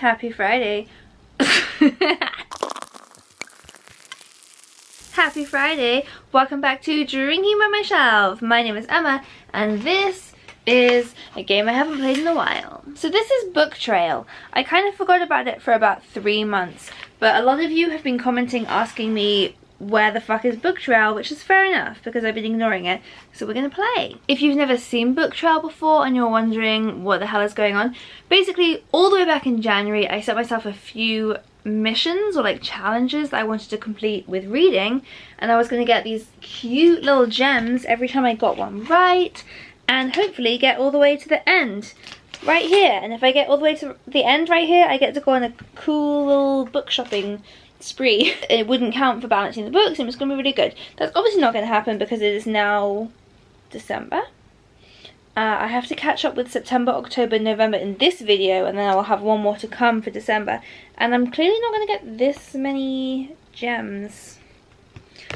Happy Friday. Happy Friday. Welcome back to Drinking by My Shelf. My name is Emma and this is a game I haven't played in a while. So this is Book Trail. I kind of forgot about it for about 3 months, but a lot of you have been commenting asking me where the fuck is Book Trail, which is fair enough because I've been ignoring it, so we're gonna play. If you've never seen Book Trail before and you're wondering what the hell is going on, basically all the way back in January I set myself a few missions or like challenges that I wanted to complete with reading, and I was gonna get these cute little gems every time I got one right, and hopefully get all the way to the end right here. And if I get all the way to the end right here, I get to go on a cool little book shopping spree. It wouldn't count for balancing the books and it's going to be really good. That's obviously not going to happen because it is now December. I have to catch up with September, October, November in this video, and then I will have one more to come for December. And I'm clearly not going to get this many gems.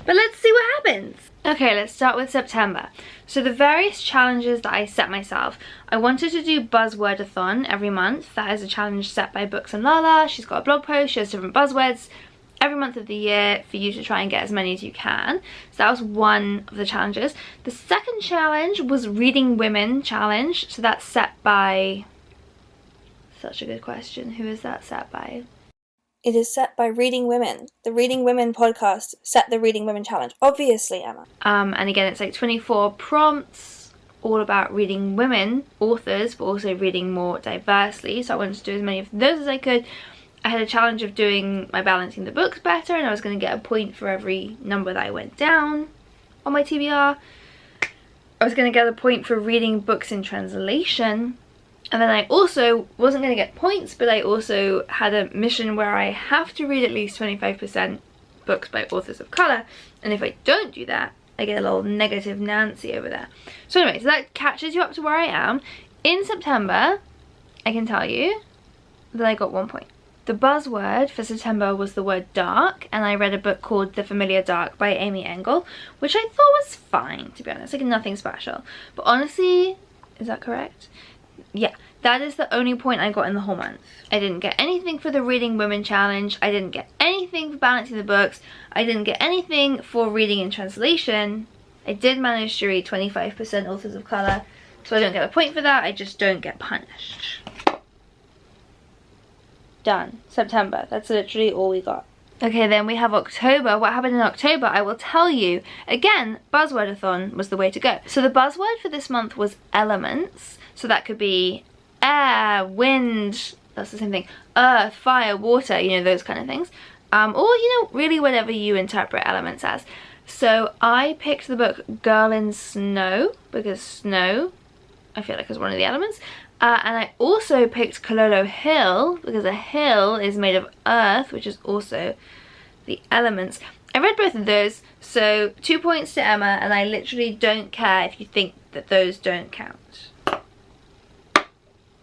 But let's see what happens. Okay, let's start with September. So the various challenges that I set myself. I wanted to do Buzzword-a-thon every month. That is a challenge set by Books and Lala. She's got a blog post, she has different buzzwords every month of the year for you to try and get as many as you can. So that was one of the challenges. The second challenge was Reading Women challenge. So that's set by... Such a good question. Who is that set by? It is set by Reading Women. The Reading Women podcast set the Reading Women challenge. Obviously, Emma. And again, it's like 24 prompts, all about reading women, authors, but also reading more diversely. So I wanted to do as many of those as I could. I had a challenge of doing my balancing the books better, and I was going to get a point for every number that I went down on my TBR. I was going to get a point for reading books in translation. And then I also wasn't going to get points, but I also had a mission where I have to read at least 25% books by authors of colour. And if I don't do that, I get a little negative Nancy over there. So anyway, so that catches you up to where I am. In September, I can tell you that I got 1 point. The buzzword for September was the word dark, and I read a book called The Familiar Dark by Amy Engel, which I thought was fine, to be honest, like nothing special. But honestly, is that correct? Yeah, that is the only point I got in the whole month. I didn't get anything for the Reading Women challenge, I didn't get anything for balancing the books, I didn't get anything for reading in translation. I did manage to read 25% authors of colour, so I don't get a point for that, I just don't get punished. Done. September. That's literally all we got. Okay, then we have October. What happened in October, I will tell you. Again, Buzzword-a-thon was the way to go. So the buzzword for this month was elements. So that could be air, wind, that's the same thing, earth, fire, water, you know, those kind of things. Or, you know, really whatever you interpret elements as. So I picked the book Girl in Snow, because snow, I feel like, is one of the elements. And I also picked Kololo Hill, because a hill is made of earth, which is also the elements. I read both of those, so 2 points to Emma, and I literally don't care if you think that those don't count.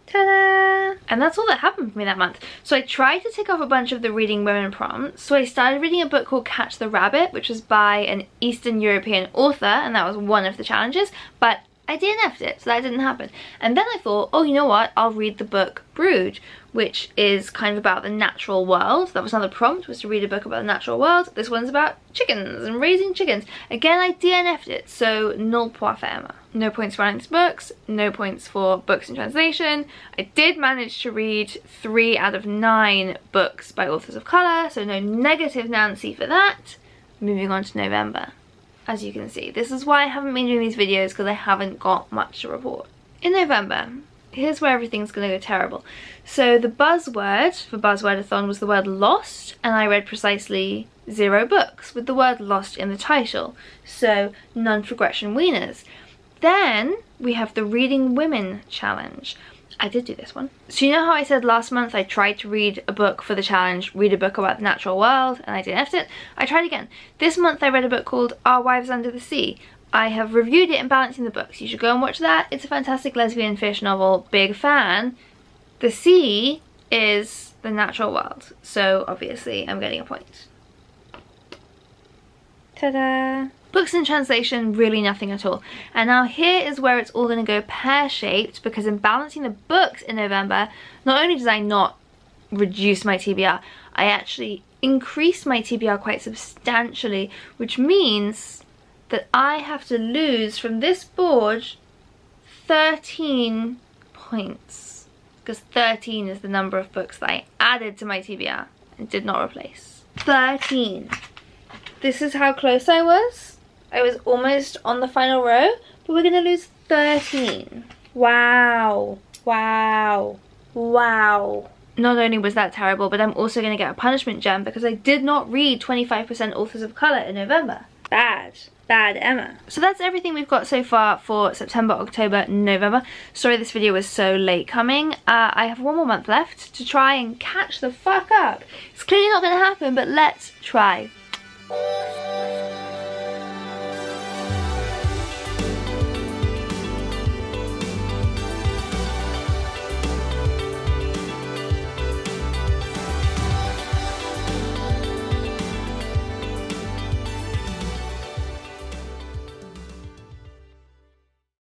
Ta-da! And that's all that happened for me that month. So I tried to tick off a bunch of the Reading Women prompts. So I started reading a book called Catch the Rabbit, which was by an Eastern European author, and that was one of the challenges, but I DNF'd it, so that didn't happen. And then I thought, oh, you know what, I'll read the book Brood, which is kind of about the natural world. That was another prompt, was to read a book about the natural world. This one's about chickens and raising chickens. Again, I DNF'd it, so null point for Emma. No points for balanced books, no points for books in translation. I did manage to read 3 out of 9 books by authors of colour, so no negative Nancy for that. Moving on to November. As you can see, this is why I haven't been doing these videos, because I haven't got much to report. In November, here's where everything's gonna go terrible. So the buzzword for Buzzword-a-thon was the word lost, and I read precisely 0 books with the word lost in the title. So none for Gretchen Wieners. Then we have the Reading Women challenge. I did do this one. So you know how I said last month I tried to read a book for the challenge, read a book about the natural world, and I DNF'd it? I tried again. This month I read a book called Our Wives Under the Sea. I have reviewed it in Balancing the Books. You should go and watch that. It's a fantastic lesbian fish novel. Big fan. The sea is the natural world, so obviously I'm getting a point. Ta-da! Books in translation, really nothing at all. And now here is where it's all going to go pear-shaped, because in Balancing the Books in November, not only did I not reduce my TBR. I actually increased my TBR quite substantially, which means that I have to lose from this board 13 points, because 13 is the number of books that I added to my TBR and did not replace. 13. This is how close I was. I was almost on the final row, but we're gonna lose 13. Wow. Wow. Wow. Not only was that terrible, but I'm also going to get a punishment gem because I did not read 25% authors of colour in November. Bad. Bad Emma. So that's everything we've got so far for September, October, November. Sorry this video was so late coming. I have 1 more month left to try and catch the fuck up. It's clearly not going to happen, but let's try.